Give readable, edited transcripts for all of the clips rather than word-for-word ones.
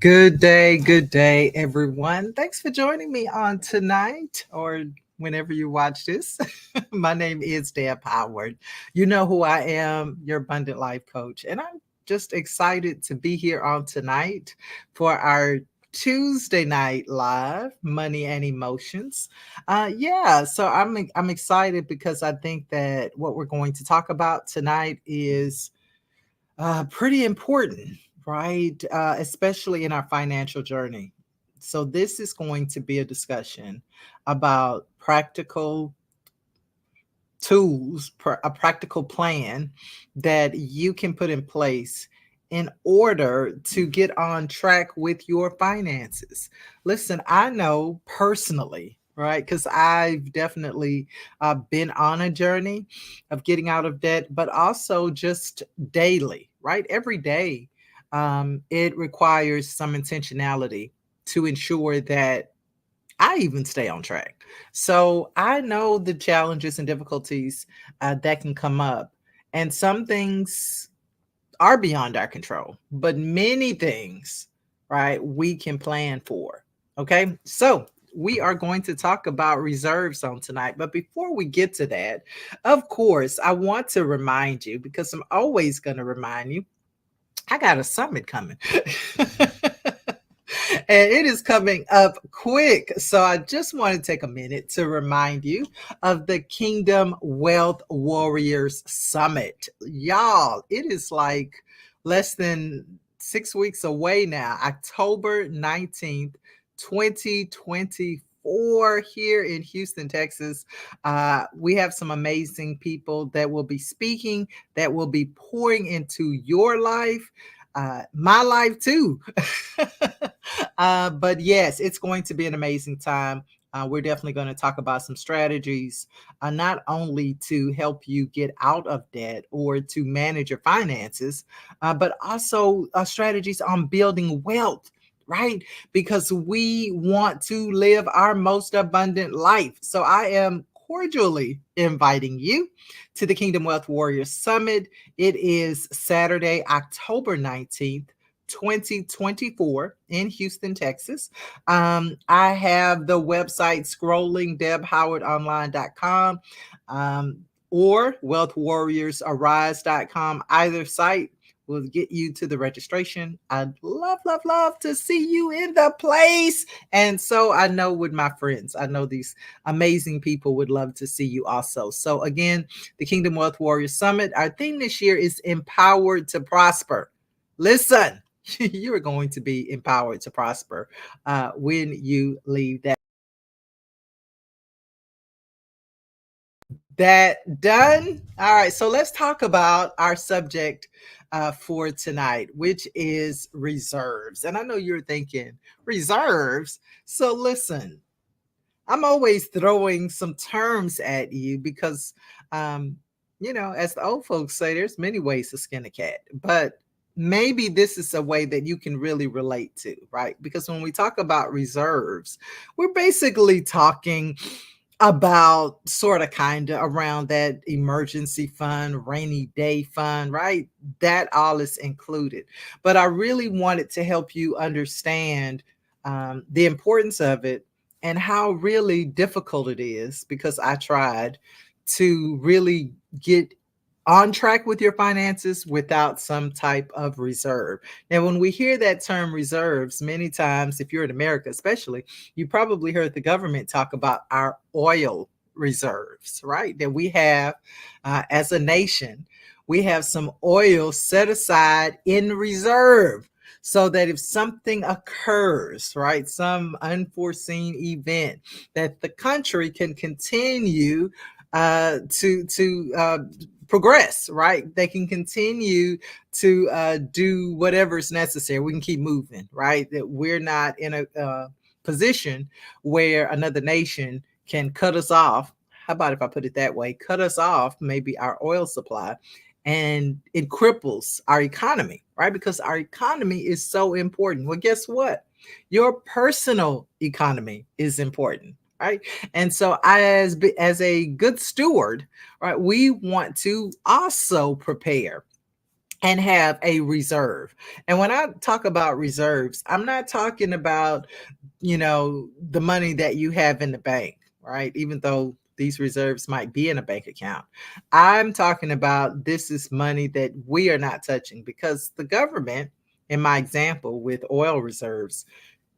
Good day, everyone. Thanks for joining me on tonight or whenever you watch this. My name is Deb Howard. You know who I am, your abundant life coach, and I'm just excited to be here on tonight for our Tuesday night live money and emotions. So I'm excited because I think that what we're going to talk about tonight is pretty important, right? Especially in our financial journey. So, this is going to be a discussion about practical tools, a practical plan that you can put in place in order to get on track with your finances. Listen, I know personally, right? Because I've definitely been on a journey of getting out of debt, but also just daily, right? Every day, it requires some intentionality to ensure that I even stay on track. So I know the challenges and difficulties that can come up. And some things are beyond our control, but many things, right, we can plan for. Okay. So we are going to talk about reserves on tonight. But before we get to that, of course, I want to remind you because I'm always going to remind you I got a summit coming. And it is coming up quick. So I just want to take a minute to remind you of the Kingdom Wealth Warriors Summit. Y'all, it is like less than 6 weeks away now, October 19th, 2024, here in Houston, Texas. We have some amazing people that will be speaking, that will be pouring into your life, my life too. But yes, it's going to be an amazing time. We're definitely going to talk about some strategies, not only to help you get out of debt or to manage your finances, but also strategies on building wealth, right? Because we want to live our most abundant life. So I am cordially inviting you to the Kingdom Wealth Warriors Summit. It is Saturday, October 19th. 2024 in Houston, Texas. I have the website scrolling, debhowardonline.com, or wealthwarriorsarise.com. Either site will get you to the registration. I'd love to see you in the place. And so I know with my friends, I know these amazing people would love to see you also. So again, the Kingdom Wealth Warriors Summit, our theme this year is Empowered to Prosper. Listen, you are going to be empowered to prosper when you leave that done. All right, so let's talk about our subject for tonight, which is reserves. And I know you're thinking, reserves? So listen, I'm always throwing some terms at you because, as the old folks say, there's many ways to skin a cat. But maybe this is a way that you can really relate to, right? Because when we talk about reserves, we're basically talking about sort of kind of around that emergency fund, rainy day fund, right? That all is included. But I really wanted to help you understand the importance of it and how really difficult it is because I tried to really get on track with your finances without some type of reserve. Now, when we hear that term reserves, many times, if you're in America especially, you probably heard the government talk about our oil reserves, right? That we have as a nation. We have some oil set aside in reserve so that if something occurs, right, some unforeseen event, that the country can continue to progress, right? They can continue to do whatever is necessary. We can keep moving, right? That we're not in a position where another nation can cut us off. How about if I put it that way? Cut us off, maybe our oil supply, and it cripples our economy, right? Because our economy is so important. Well, guess what? Your personal economy is important, right? And so as a good steward, right, we want to also prepare and have a reserve. And when I talk about reserves, I'm not talking about, the money that you have in the bank, right? Even though these reserves might be in a bank account. I'm talking about this is money that we are not touching because the government, in my example with oil reserves,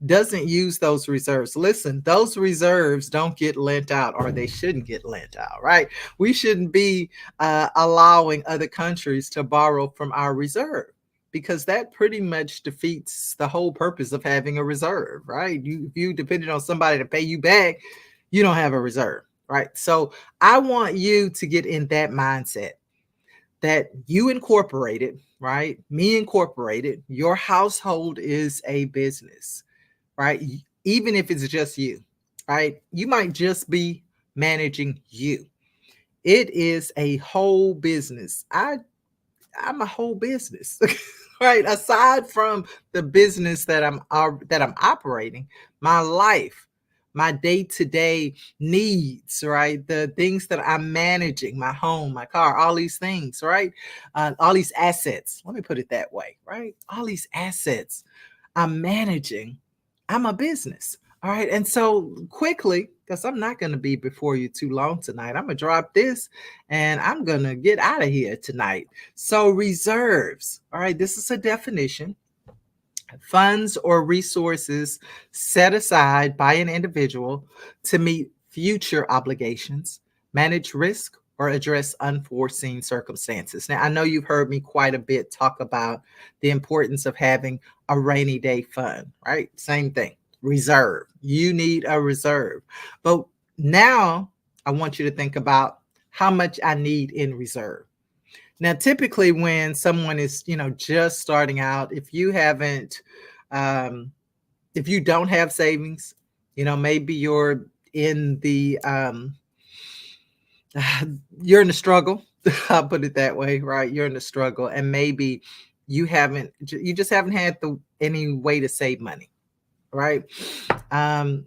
doesn't use those reserves. Listen, those reserves don't get lent out, or they shouldn't get lent out, right? We shouldn't be allowing other countries to borrow from our reserve because that pretty much defeats the whole purpose of having a reserve, right? If you depended on somebody to pay you back, you don't have a reserve, right? So I want you to get in that mindset that you incorporated, right? Me incorporated, your household is a business, right? Even if it's just you, right? You might just be managing you. It is a whole business. I'm a whole business, right? Aside from the business that I'm operating, my life, my day-to-day needs, right? The things that I'm managing, my home, my car, all these things, right? All these assets. Let me put it that way, right? All these assets I'm managing. I'm a business. All right. And so quickly, because I'm not going to be before you too long tonight, I'm going to drop this and I'm going to get out of here tonight. So, reserves. All right. This is a definition: funds or resources set aside by an individual to meet future obligations, manage risk, or address unforeseen circumstances. Now, I know you've heard me quite a bit talk about the importance of having a rainy day fund, right? Same thing, reserve. You need a reserve. But now I want you to think about how much I need in reserve. Now, typically, when someone is, just starting out, um, if you don't have savings, maybe in the, you're in the struggle. I'll put it that way, right? You're in the struggle, and maybe you just haven't had any way to save money, right?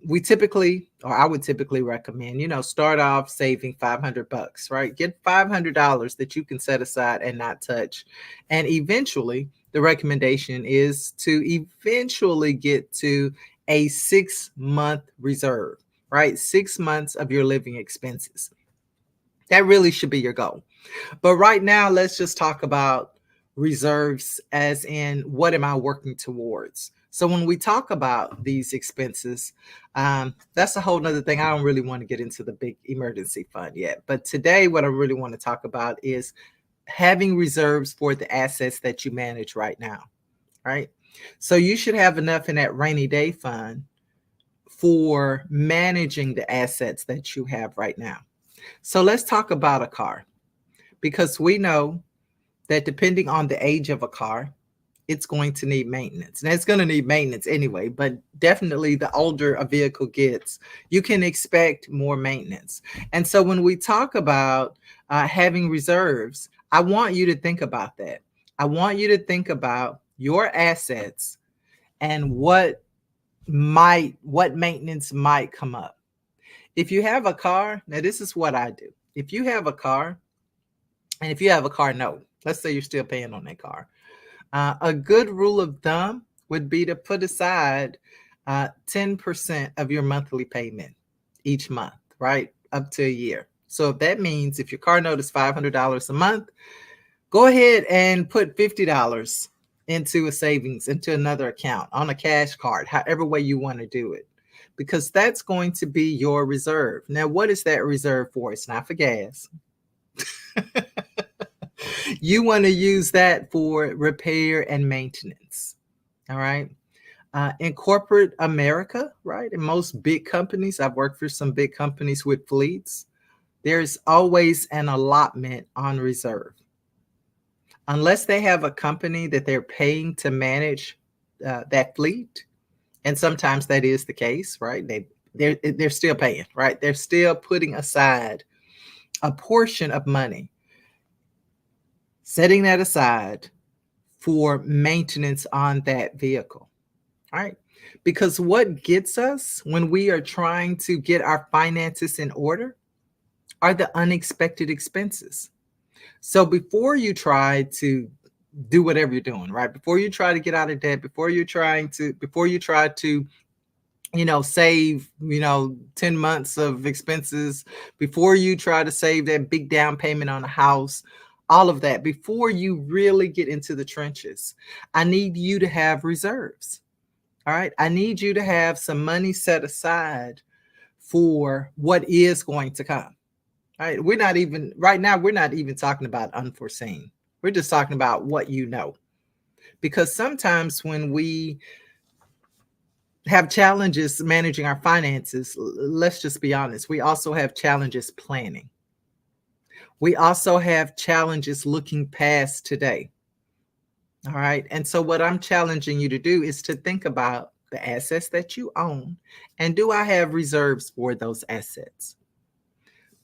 We typically, or I would typically recommend, start off saving $500, right? Get $500 that you can set aside and not touch. And eventually, the recommendation is to eventually get to a 6-month reserve, right? 6 months of your living expenses. That really should be your goal. But right now, let's just talk about reserves as in what am I working towards? So when we talk about these expenses, that's a whole nother thing. I don't really want to get into the big emergency fund yet. But today, what I really want to talk about is having reserves for the assets that you manage right now, right? So you should have enough in that rainy day fund for managing the assets that you have right now. So let's talk about a car, because we know that depending on the age of a car, it's going to need maintenance. Now, it's going to need maintenance anyway, but definitely the older a vehicle gets, you can expect more maintenance. And so when we talk about having reserves, I want you to think about that. I want you to think about your assets and what maintenance might come up. If you have a car, now this is what I do. If you have a car, and if you have a car note, let's say you're still paying on that car, a good rule of thumb would be to put aside 10% of your monthly payment each month, right? Up to a year. So if that means if your car note is $500 a month, go ahead and put $50 into a savings, into another account, on a cash card, however way you want to do it, because that's going to be your reserve. Now, what is that reserve for? It's not for gas. You want to use that for repair and maintenance. All right. In corporate America, right? In most big companies, I've worked for some big companies with fleets, there's always an allotment on reserve. Unless they have a company that they're paying to manage that fleet, and sometimes that is the case, right? They're still paying, right? They're still putting aside a portion of money, setting that aside for maintenance on that vehicle, right? Because what gets us when we are trying to get our finances in order are the unexpected expenses. So before you try to do whatever you're doing, right? Before you try to get out of debt, before you try to, save, 10 months of expenses, before you try to save that big down payment on a house, all of that, before you really get into the trenches, I need you to have reserves. All right. I need you to have some money set aside for what is going to come. All right. Right now, we're not even talking about unforeseen. We're just talking about what you know. Because sometimes when we have challenges managing our finances, let's just be honest, we also have challenges planning. We also have challenges looking past today. All right. And so, what I'm challenging you to do is to think about the assets that you own, and do I have reserves for those assets?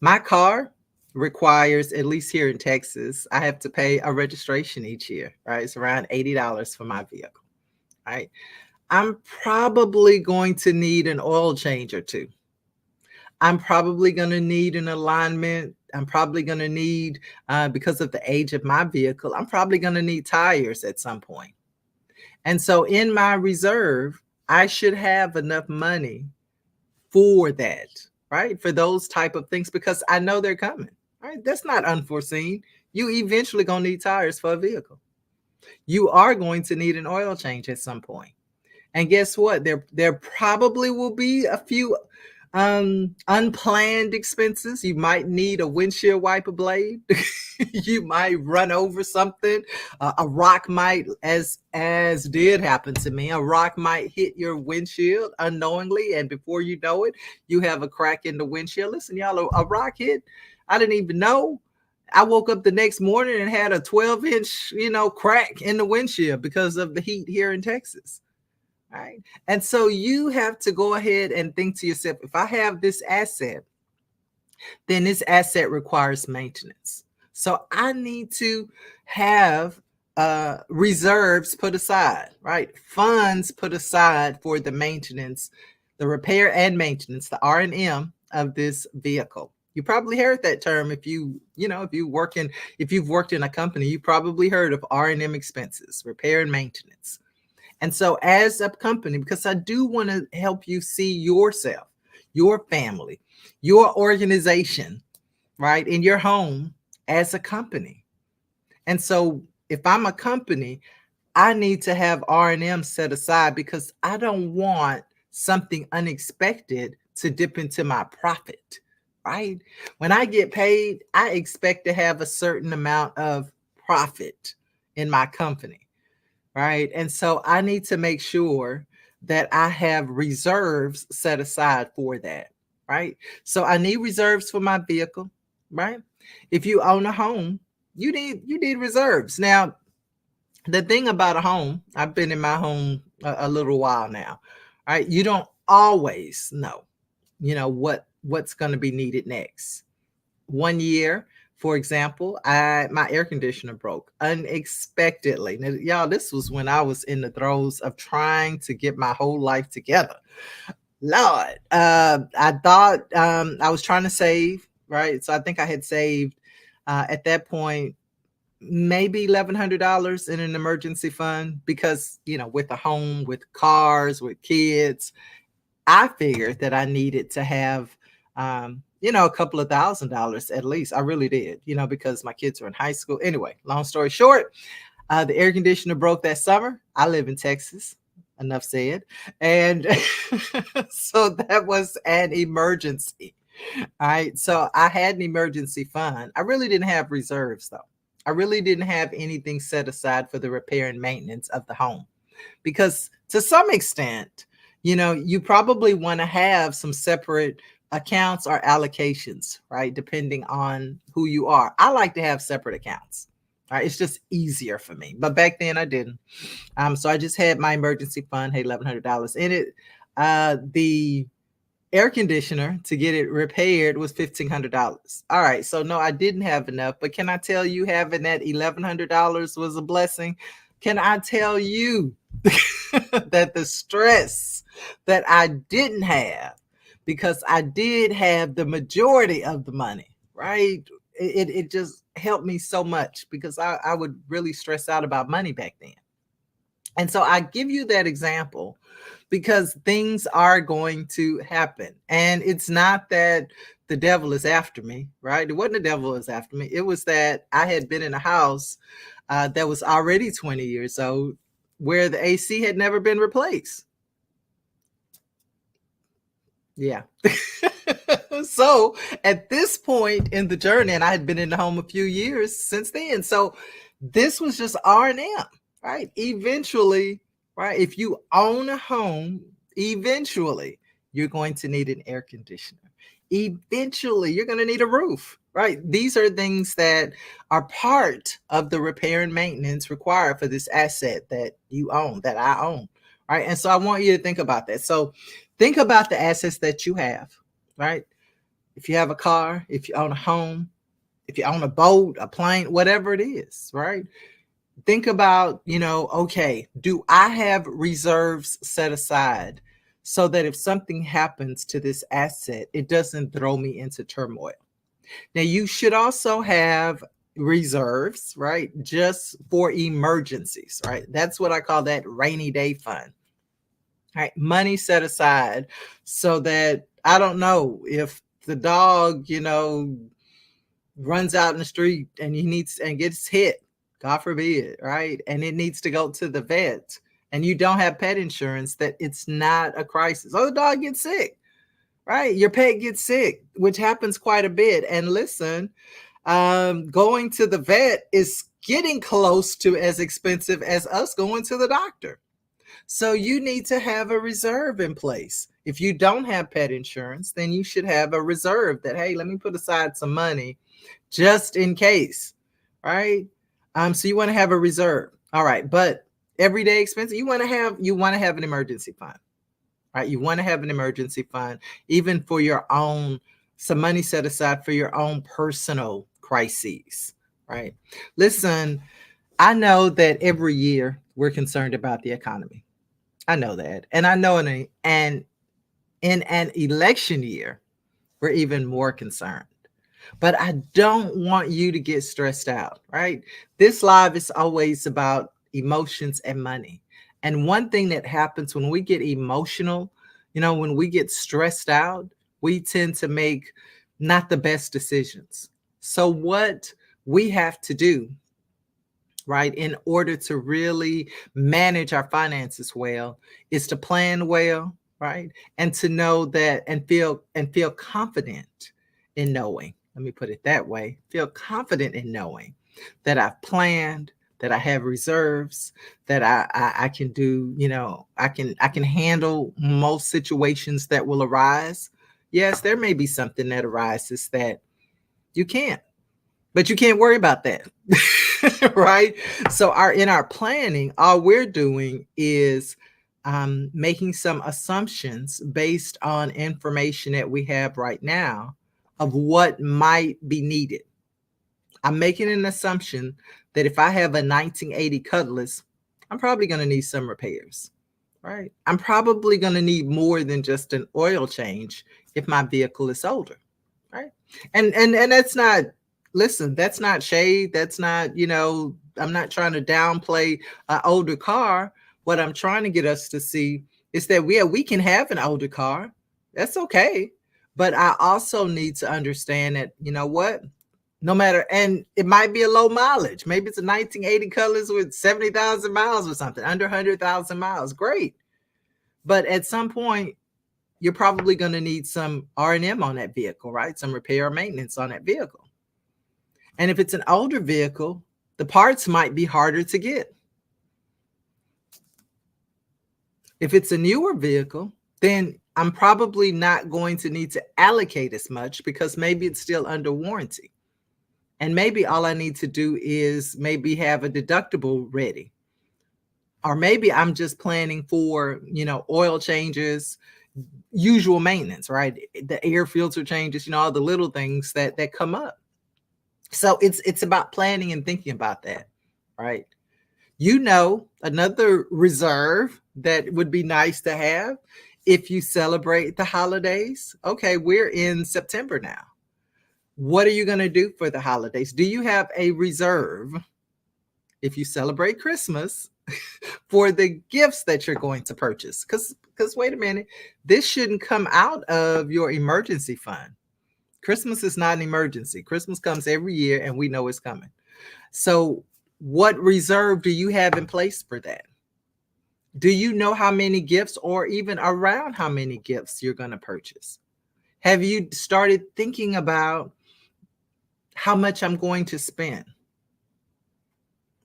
My car requires, at least here in Texas, I have to pay a registration each year, right? It's around $80 for my vehicle, right? I'm probably going to need an oil change or two. I'm probably going to need an alignment. I'm probably going to need, because of the age of my vehicle, I'm probably going to need tires at some point. And so in my reserve, I should have enough money for that, right? For those type of things, because I know they're coming, right? That's not unforeseen. You eventually going to need tires for a vehicle. You are going to need an oil change at some point. And guess what? There probably will be a few unplanned expenses. You might need a windshield wiper blade. You might run over something. A rock might, as did happen to me, a rock might hit your windshield unknowingly, and before you know it, you have a crack in the windshield. Listen, y'all, a rock hit. I didn't even know. I woke up the next morning and had a 12-inch, crack in the windshield because of the heat here in Texas. Right. And so you have to go ahead and think to yourself, if I have this asset, then this asset requires maintenance. So I need to have reserves put aside, right? Funds put aside for the maintenance, the repair and maintenance, the R&M of this vehicle. You probably heard that term if you've worked in a company, you probably heard of R&M expenses, repair and maintenance. And so as a company, because I do want to help you see yourself, your family, your organization, right, in your home as a company. And so if I'm a company, I need to have R&M set aside because I don't want something unexpected to dip into my profit, right? When I get paid, I expect to have a certain amount of profit in my company. Right. And so I need to make sure that I have reserves set aside for that. Right. So I need reserves for my vehicle. Right. If you own a home, you need reserves. Now, the thing about a home, I've been in my home a little while now. Right. You don't always know, what's going to be needed next. One year, for example, my air conditioner broke unexpectedly. Now, y'all, this was when I was in the throes of trying to get my whole life together. Lord, I thought I was trying to save, right? So I think I had saved at that point maybe $1,100 in an emergency fund because, with a home, with cars, with kids, I figured that I needed to have a couple of $1,000s at least. I really did, because my kids were in high school. Anyway, long story short, the air conditioner broke that summer. I live in Texas, enough said. And so that was an emergency. All right. So I had an emergency fund. I really didn't have reserves, though. I really didn't have anything set aside for the repair and maintenance of the home because to some extent, you probably want to have some separate accounts or allocations, right? Depending on who you are. I like to have separate accounts. Right? It's just easier for me. But back then I didn't. So I just had my emergency fund, had $1,100 in it. The air conditioner to get it repaired was $1,500. All right. So no, I didn't have enough. But can I tell you having that $1,100 was a blessing? Can I tell you that the stress that I didn't have, because I did have the majority of the money, right? It just helped me so much because I would really stress out about money back then. And so I give you that example because things are going to happen. And it's not that the devil is after me, right? It wasn't the devil is after me. It was that I had been in a house that was already 20 years old where the AC had never been replaced. Yeah. So at this point in the journey, and I had been in the home a few years since then. So this was just R&M, right? Eventually, right? If you own a home, eventually you're going to need an air conditioner. Eventually, you're going to need a roof, right? These are things that are part of the repair and maintenance required for this asset that you own, that I own, right? And so I want you to think about that. So think about the assets that you have, right? If you have a car, if you own a home, if you own a boat, a plane, whatever it is, right? Think about, okay, do I have reserves set aside so that if something happens to this asset, it doesn't throw me into turmoil? Now, you should also have reserves, right? Just for emergencies, right? That's what I call that rainy day fund. Right, money set aside so that I don't know if the dog, runs out in the street and he needs and gets hit, God forbid, right? And it needs to go to the vet and you don't have pet insurance, that it's not a crisis. Oh, the dog gets sick, right? Your pet gets sick, which happens quite a bit. And listen, going to the vet is getting close to as expensive as us going to the doctor. So you need to have a reserve in place. If you don't have pet insurance, then you should have a reserve that, hey, let me put aside some money just in case, right? So you want to have a reserve. All right, but everyday expenses, you want to have an emergency fund, right? You want to have an emergency fund, even for your own, some money set aside for your own personal crises, right? Listen, I know that every year we're concerned about the economy. I know that. And I know in an election year, we're even more concerned. But I don't want you to get stressed out, right? This live is always about emotions and money. And one thing that happens when we get emotional, when we get stressed out, we tend to make not the best decisions. So what we have to do, right, in order to really manage our finances well, is to plan well, right, and to know that and feel confident in knowing. Let me put it that way. Feel confident in knowing that I've planned, that I have reserves, that I can do. I can handle most situations that will arise. Yes, there may be something that arises that you can't, but you can't worry about that. Right? So in our planning, all we're doing is making some assumptions based on information that we have right now of what might be needed. I'm making an assumption that if I have a 1980 Cutlass, I'm probably going to need some repairs, right? I'm probably going to need more than just an oil change if my vehicle is older, right? And that's not, listen, that's not shade. That's not, I'm not trying to downplay an older car. What I'm trying to get us to see is that we can have an older car. That's okay. But I also need to understand that, what? No matter, and it might be a low mileage. Maybe it's a 1980 Cutlass with 70,000 miles or something, under 100,000 miles. Great. But at some point, you're probably going to need some R&M on that vehicle, right? Some repair or maintenance on that vehicle. And if it's an older vehicle, the parts might be harder to get. If it's a newer vehicle, then I'm probably not going to need to allocate as much because maybe it's still under warranty. And maybe all I need to do is maybe have a deductible ready. Or maybe I'm just planning for, oil changes, usual maintenance, right? The air filter changes, all the little things that come up. So it's about planning and thinking about that, right? Another reserve that would be nice to have if you celebrate the holidays. Okay, we're in September now. What are you going to do for the holidays? Do you have a reserve if you celebrate Christmas for the gifts that you're going to purchase? Because wait a minute, this shouldn't come out of your emergency fund. Christmas is not an emergency. Christmas comes every year and we know it's coming. So what reserve do you have in place for that? Do you know how many gifts or even around how many gifts you're going to purchase? Have you started thinking about how much I'm going to spend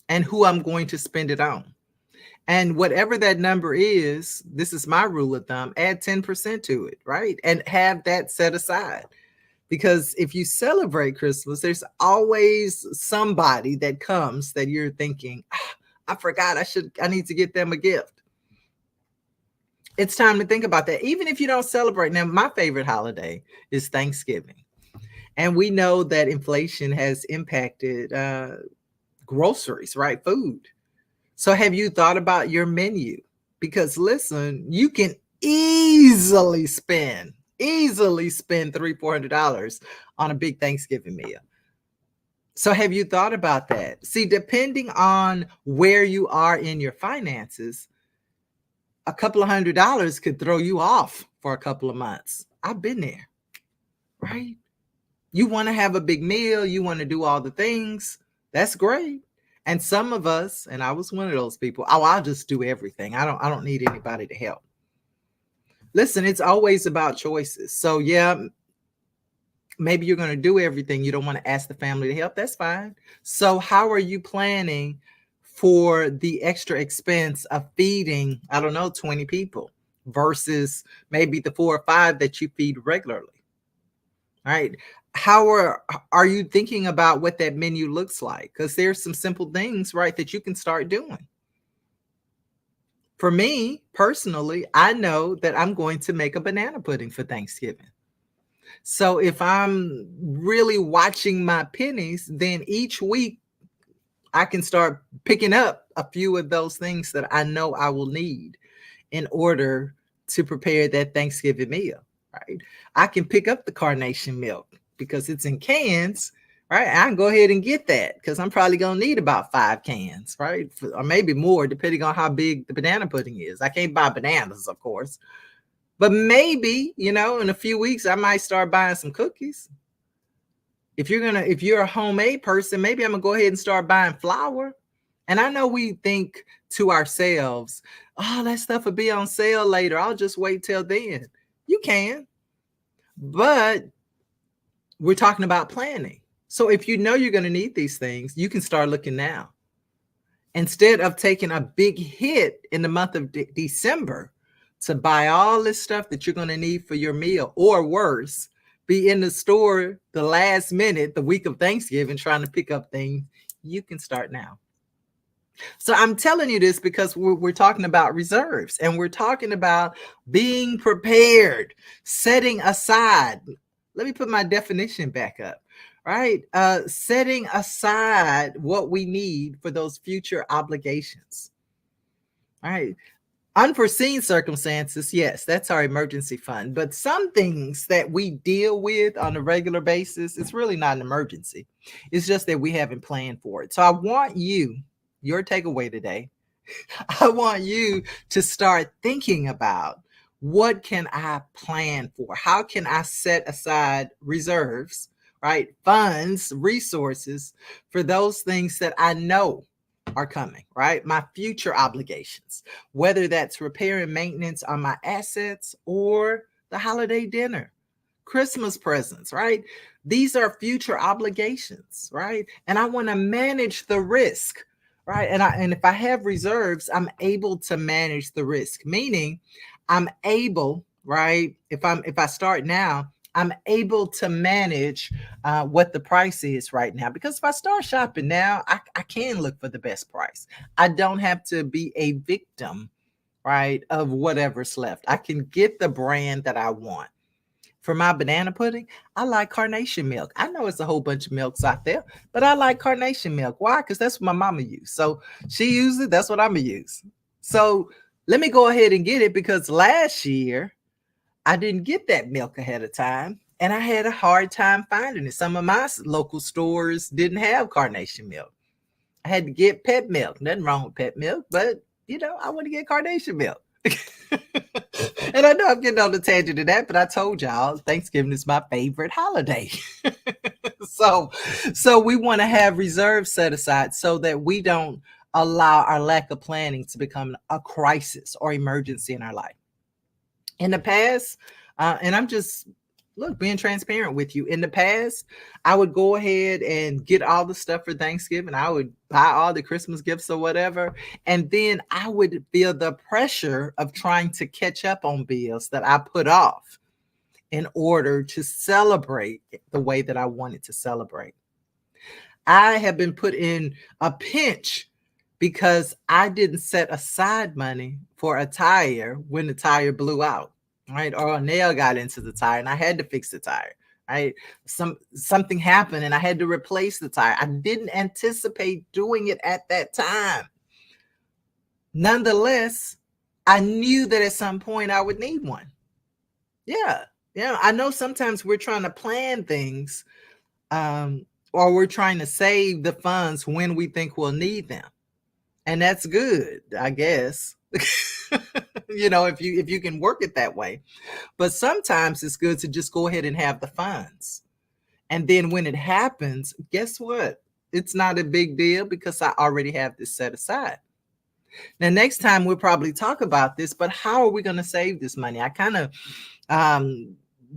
and who I'm going to spend it on? And whatever that number is, this is my rule of thumb, add 10% to it, right? And have that set aside. Because if you celebrate Christmas, there's always somebody that comes that you're thinking, I forgot I need to get them a gift. It's time to think about that. Even if you don't celebrate. Now, my favorite holiday is Thanksgiving. And we know that inflation has impacted groceries, right? Food. So have you thought about your menu? Because listen, you can easily spend $300-$400 on a big Thanksgiving meal. So have you thought about that? See, depending on where you are in your finances, a couple of $100 could throw you off for a couple of months. I've been there, right? You want to have a big meal, you want to do all the things. That's great. And some of us, and I was one of those people, I'll just do everything. I don't need anybody to help. Listen, it's always about choices. So yeah, maybe you're going to do everything. You don't want to ask the family to help. That's fine. So how are you planning for the extra expense of feeding, 20 people versus maybe the 4 or 5 that you feed regularly? All right. How are you thinking about what that menu looks like? Because there's some simple things, right, that you can start doing. For me personally, I know that I'm going to make a banana pudding for Thanksgiving. So if I'm really watching my pennies, then each week I can start picking up a few of those things that I know I will need in order to prepare that Thanksgiving meal, right? I can pick up the carnation milk because it's in cans, right? I can go ahead and get that because I'm probably going to need about 5 cans, right? Or maybe more, depending on how big the banana pudding is. I can't buy bananas, of course. But maybe, in a few weeks, I might start buying some cookies. If you're a homemade person, maybe I'm going to go ahead and start buying flour. And I know we think to ourselves, oh, that stuff will be on sale later. I'll just wait till then. You can. But we're talking about planning. So if you know you're going to need these things, you can start looking now. Instead of taking a big hit in the month of December to buy all this stuff that you're going to need for your meal, or worse, be in the store the last minute, the week of Thanksgiving, trying to pick up things, you can start now. So I'm telling you this because we're talking about reserves, and we're talking about being prepared, setting aside. Let me put my definition back up, right? Setting aside what we need for those future obligations. All right. Unforeseen circumstances, yes, that's our emergency fund. But some things that we deal with on a regular basis, it's really not an emergency. It's just that we haven't planned for it. So I want your takeaway today, I want you to start thinking about, what can I plan for? How can I set aside reserves, right? Funds, resources for those things that I know are coming, right? My future obligations, whether that's repair and maintenance on my assets or the holiday dinner, Christmas presents, right? These are future obligations, right? And I want to manage the risk, right? And if I have reserves, I'm able to manage the risk, meaning I'm able, right? If I start now, I'm able to manage what the price is right now. Because if I start shopping now, I can look for the best price. I don't have to be a victim, right, of whatever's left. I can get the brand that I want. For my banana pudding, I like carnation milk. I know it's a whole bunch of milks out there, but I like carnation milk. Why? Because that's what my mama used. So she used it. That's what I'm going to use. So let me go ahead and get it, because last year I didn't get that milk ahead of time. And I had a hard time finding it. Some of my local stores didn't have carnation milk. I had to get pet milk. Nothing wrong with pet milk, but I want to get carnation milk. And I know I'm getting on the tangent of that, but I told y'all Thanksgiving is my favorite holiday. so so we want to have reserves set aside so that we don't allow our lack of planning to become a crisis or emergency in our life. In the past, and I'm just being transparent with you. In the past, I would go ahead and get all the stuff for Thanksgiving. I would buy all the Christmas gifts or whatever. And then I would feel the pressure of trying to catch up on bills that I put off in order to celebrate the way that I wanted to celebrate. I have been put in a pinch because I didn't set aside money for a tire when the tire blew out, right? Or a nail got into the tire and I had to fix the tire, right? Something happened and I had to replace the tire. I didn't anticipate doing it at that time. Nonetheless, I knew that at some point I would need one. Yeah. I know sometimes we're trying to plan things, or we're trying to save the funds when we think we'll need them. And that's good, I guess. If you can work it that way. But sometimes it's good to just go ahead and have the funds. And then when it happens, guess what? It's not a big deal because I already have this set aside. Now, next time we'll probably talk about this, but how are we going to save this money? I kind of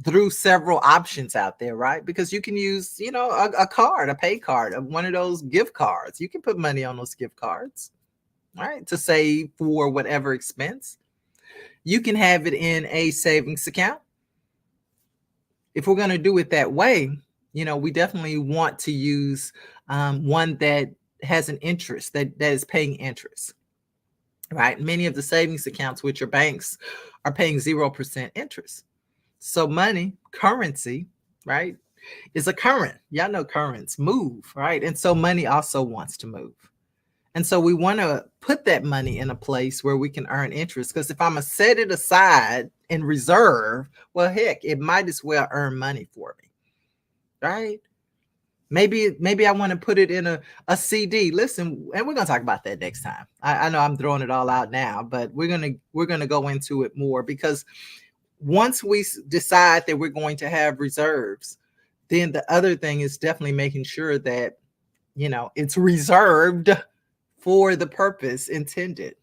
threw several options out there, right? Because you can use, a card, a pay card, one of those gift cards. You can put money on those gift cards, right? To save for whatever expense. You can have it in a savings account. If we're going to do it that way, we definitely want to use one that has an interest, that is paying interest, right? Many of the savings accounts with your banks are paying 0% interest. So money, currency, right, is a current. Y'all know currents move, right? And so money also wants to move. And so we want to put that money in a place where we can earn interest. Because if I'm going to set it aside in reserve, well, heck, it might as well earn money for me, right? Maybe I want to put it in a CD. Listen, and we're going to talk about that next time. I know I'm throwing it all out now, but we're gonna go into it more, because once we decide that we're going to have reserves, then the other thing is definitely making sure that it's reserved for the purpose intended.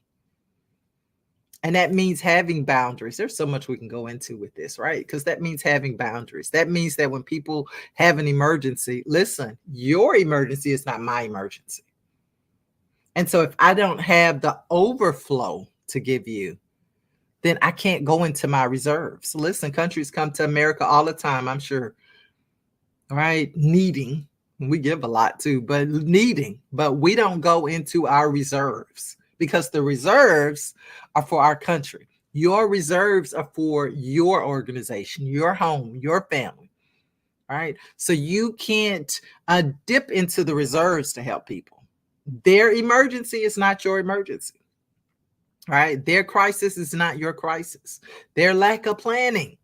And that means having boundaries. There's so much we can go into with this, right? Because that means having boundaries. That means that when people have an emergency, listen, your emergency is not my emergency. And so if I don't have the overflow to give you, then I can't go into my reserves. Listen, countries come to America all the time, I'm sure, right? Needing. We give a lot too, but needing. But we don't go into our reserves, because the reserves are for our country. Your reserves are for your organization, your home, your family, right? So you can't dip into the reserves to help people. Their emergency is not your emergency, right? Their crisis is not your crisis. Their lack of planning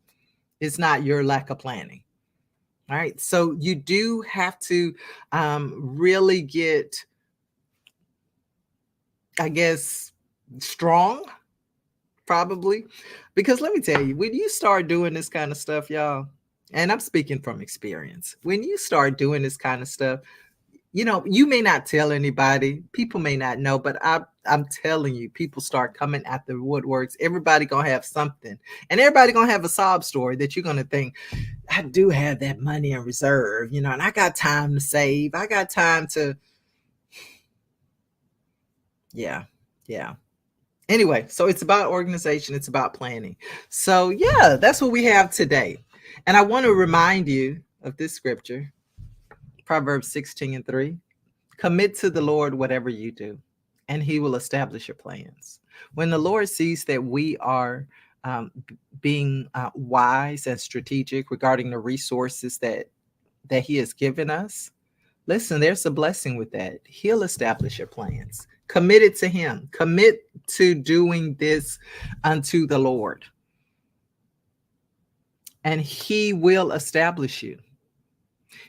is not your lack of planning. All right. So you do have to really get, I guess, strong, probably. Because let me tell you, when you start doing this kind of stuff, y'all, and I'm speaking from experience, when you start doing this kind of stuff, you may not tell anybody, people may not know, but I'm telling you, people start coming at the woodworks. Everybody gonna have something, and everybody gonna have a sob story that you're gonna think, I do have that money in reserve, and I got time to save. I got time to, yeah. Anyway, so it's about organization. It's about planning. So yeah, that's what we have today. And I want to remind you of this scripture, Proverbs 16:3. Commit to the Lord whatever you do, and he will establish your plans. When the Lord sees that we are being wise and strategic regarding the resources that he has given us, listen, there's a blessing with that. He'll establish your plans. Commit it to him. Commit to doing this unto the Lord. and He will establish you.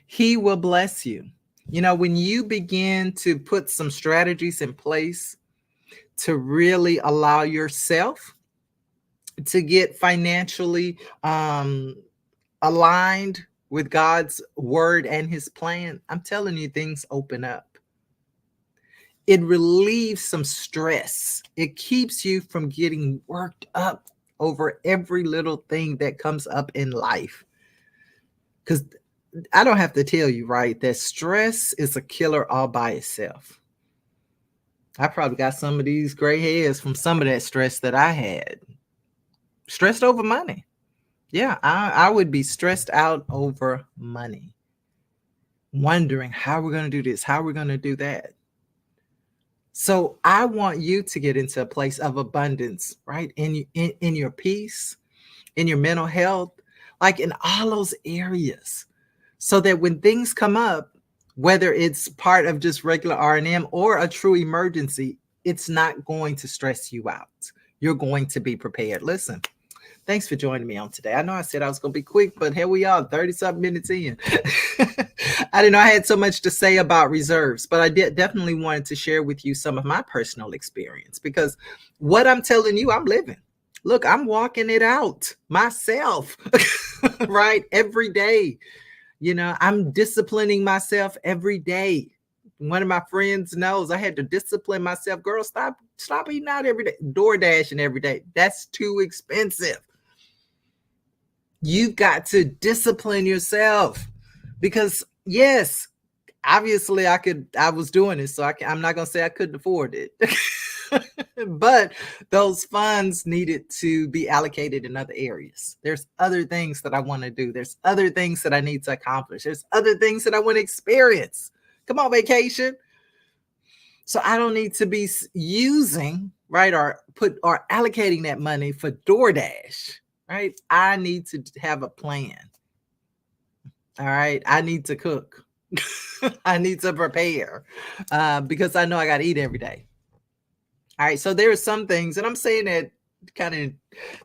He will bless you. You know, when you begin to put some strategies in place to really allow yourself to get financially aligned with God's word and his plan, I'm telling you, things open up. It relieves some stress. It keeps you from getting worked up over every little thing that comes up in life. Because I don't have to tell you, right, that stress is a killer all by itself. I probably got some of these gray hairs from some of that stress that I had. Stressed over money. Yeah, I would be stressed out over money, wondering how we're going to do this, how we're going to do that. So I want you to get into a place of abundance, right? In your peace, in your mental health, like in all those areas, so that when things come up, whether it's part of just regular R&M or a true emergency, it's not going to stress you out. You're going to be prepared. Listen, thanks for joining me on today. I know I said I was going to be quick, but here we are, 30-something minutes in. I didn't know I had so much to say about reserves, but I definitely wanted to share with you some of my personal experience, because what I'm telling you, I'm living. Look, I'm walking it out myself, right? Every day. You know, I'm disciplining myself every day. One of my friends knows I had to discipline myself. Girl, stop eating out every day. DoorDashing every day. That's too expensive. You've got to discipline yourself, because yes, obviously I was doing it, so I'm not going to say I couldn't afford it. But those funds needed to be allocated in other areas. There's other things that I want to do. There's other things that I need to accomplish. There's other things that I want to experience. Come on, vacation. So I don't need to be using, right, or allocating that money for DoorDash, right? I need to have a plan. All right. I need to cook. I need to prepare because I know I got to eat every day. All right. So there are some things, and I'm saying that kind of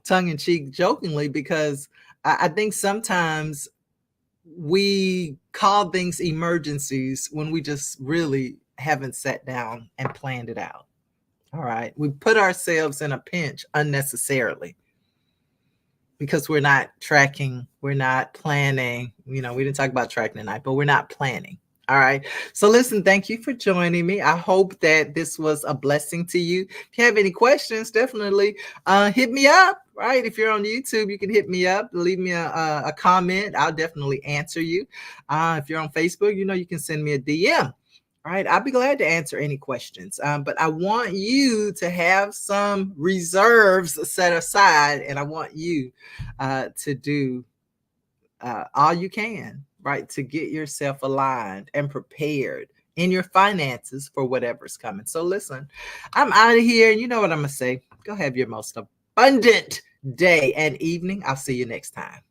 tongue in cheek, jokingly, because I think sometimes we call things emergencies when we just really haven't sat down and planned it out. All right. We put ourselves in a pinch unnecessarily because we're not tracking, we're not planning. You know, we didn't talk about tracking tonight, but we're not planning. All right. So listen, thank you for joining me. I hope that this was a blessing to you. If you have any questions, definitely hit me up, right? If you're on YouTube, you can hit me up, leave me a comment. I'll definitely answer you. If you're on Facebook, you know, you can send me a DM. All right. I'll be glad to answer any questions. But I want you to have some reserves set aside, and I want you to do all you can, right, to get yourself aligned and prepared in your finances for whatever's coming. So listen, I'm out of here, and you know what I'm going to say. Go have your most abundant day and evening. I'll see you next time.